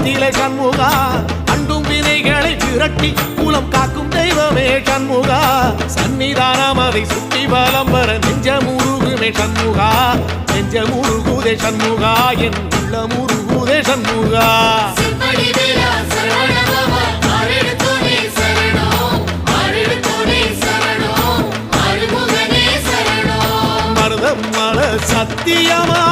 குலத்திலே சண்முகா அண்டும் வினைகளை விரட்டி குலம் காக்கும் தெய்வமே சண்முகா சன்னிதானம் அதை சுற்றி பலம் வர நெஞ்சமுருகுமே சண்முகா நெஞ்சமுருகுதே சண்முகா என் உள்ளமுருகுதே சண்முகா மருதம் மல சத்தியமா